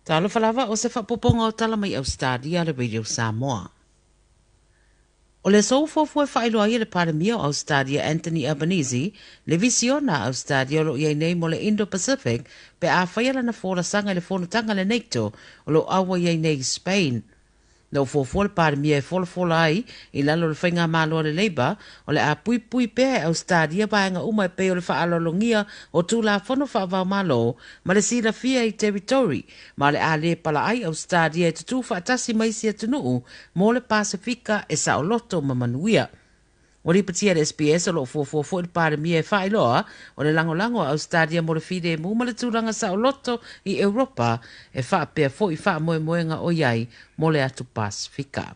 Tala Fou o se whapoponga o tala mai Ausetalia le Radio Samoa. O le sou fofu e whailoa i le paramia o Ausetalia Anthony Albanese, le visiona Ausetalia lo iei nei mo le Indo-Pacific pe a whaiala na fōra sanga le whonutanga le NATO o lo awa iei nei Spain. No fofu le paramia e fola ai i lalo le whainga malo le Labour o le a pui pe Ausetalia baenga uma e pe o le whaalolongia o tūla whono whaavau malo ma le sira fia i territory ma le a le pala ai Ausetalia e tutu whaatasi maisi atunuu mo le Pasifika e sa o loto mamanuia. O li patia le SPS o lo fo le paramia e whailoa o le lango Ausetalia mo le fide mu ma le tūranga sa o loto i Europa e whaapea fo i wha moenga o iai mo le atu Pasifika.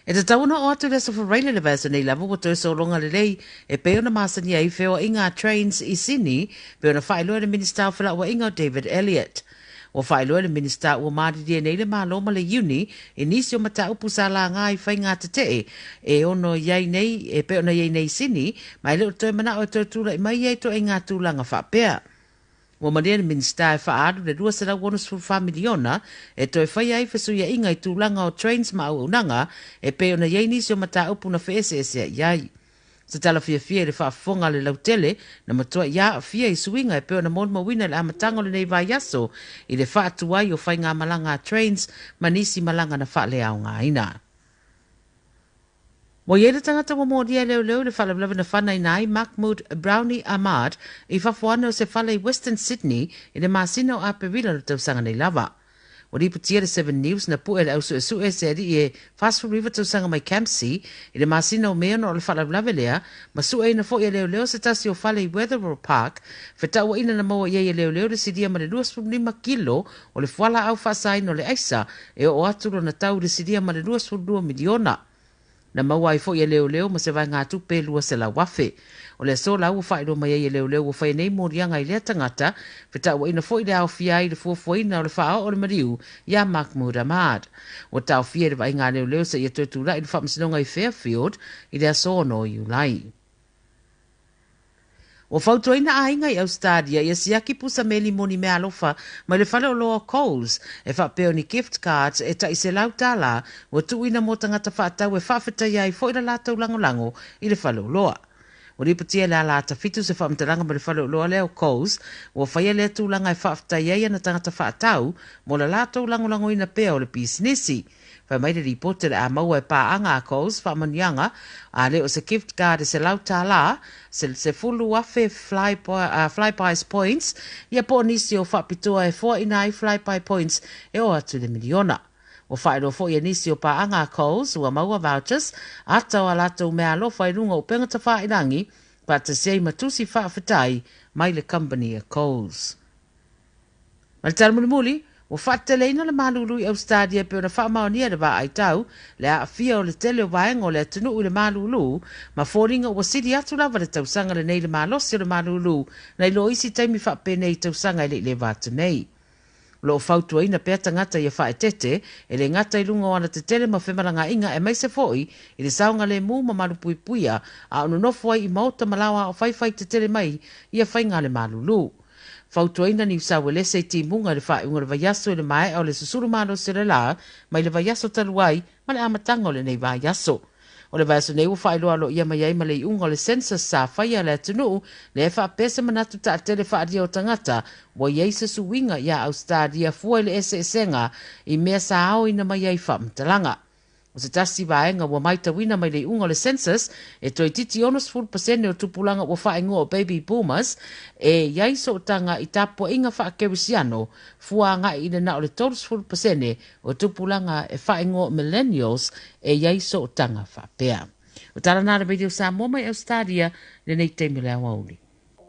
E te tauna o atu le sofa reile le vasa nei lava o so longa le lei e peo na masani ai feo inga trains i Sydney peo na whailoa le minister o wa inga David Elliott. O whailoa le minister o maari nei le maloma le uni e nisi o mata upu sa la ngai whai ngā te e ono iei nei e peo na iei nei Sydney mai leo toi mana o toi tūla i mai iei to e ngā tūlanga whapea. Wa maria le minister e whaadu le 2.4 miliona e toi whai ai whasuia inga i tūlanga o trains ma au unanga e peo na iei nisi o mata upu na wheese iai. Sa tala fia le whaafonga le lautele na matua ia fia i suinga e peo na mon mawina le amatango le nei vai aso i le whaatuai o whai ngā malanga trains manisi malanga na whaale au ngā ina. Mo iere tangata wa mōdia leo le whalawlawa na whanai nai Mahmoud Brownie Ahmad i whafuana o se whale i Western Sydney i le masino a Perila no tausanga nei lava. O ripatia le 7 News na pu ele au su e se i e Fast Food River tausanga mai Campsie i le masino mea no le whalawlawa lea ma su e na fo i leo se tasi o whale i Wetheral Park whetau ina na maua i leo le sidia ma le 2.5 kilo o le whala au whasai no le aisa e o aturo na tau le sidia ma le 2.2 miliona. Na maua i fo i leo ma se vai ngā tupe lua se la wafe. O le so lau whaero mai i leo o whai nei morianga i lea tangata, whetau ina fo i le au fia i le fuafuaina o le whao o le mariu, ia Mahmoud Ahmad. O tau fia i le vai ngā leo sa i a tuatura i le whaamsinonga i Fairfield i le aso no i ulai. O whautoina a inga i Ausetalia i a siaki pusa meli moni mea alofa mai le whale o loa Coles e whapeo ni gift cards e ta i se lau tala o tuina mo tangata whaatau e whawheta iai fo i la lātou langolango i le whale o loa. O ripatia la lata fitu se whaamtaranga ma le whale o loa leo Coles o whaia lea tūlanga e whawheta iai ana tangata whaatau mo la lātou langolango ina pea o le pisinisi. Whai mai le ripote le a maua e pāanga a Coles, whamanianga, a leo se gift card e se lau tala, se fulu afe flyby's points, ia po nisi o whapitoa e 49 flyby points e o atu le miliona. O whaero fo ia nisi o pāanga a Coles, ua maua vouchers, atau a latou mea lo whai runga o pengata whainangi, pa te sei matusi whawhetai mai le company a Coles. Mal taramuli o whaateleina le malulu i Ausetalia pe ona whaamaonia le waa ai tau, le a fia o le tele o vaenga o le atunu i le malulu, ma fōringa o siri atu lava le tausanga le nei le malosi o le malulu, nei lo isi taimi whape nei tausanga i le vātu nei. Lo whautua ina pea tangata i a whaetete, e le ngata i lunga o ana te tele ma whemaranga inga e maise foi, i le saunga le mū ma marupui puia, a ono nofua i mauta malawa o whaiwhai te tele mai i a whainga le malulu. Fautuaina ni usawa le se timunga le whae le vaiaso le mai au le susuru mano se le la, mai le vaiaso taluai, ma le amatanga le nei vaiaso. O le vaiaso nei u whae loa lo ia mai ai ma le iunga le census sa whaia le atunu, le e wha pese manatu ta tele wha adia o tangata, wa iei se suwinga ia Ausetalia fua le ese esenga, i mea sa ao ina mai ai wha mtalanga. O se tasi vaenga wa maita wina mai le unga le census e toi titi onos 4% o tupulanga wa whaingo o baby boomers e iai so tanga i tapo inga wha kerisiano fua nga i le na o le todos 4% o tupulanga e whaingo millennials e iai so tanga wha pea. O tala nara video sa moma i Ausetalia le nei teimile awauli.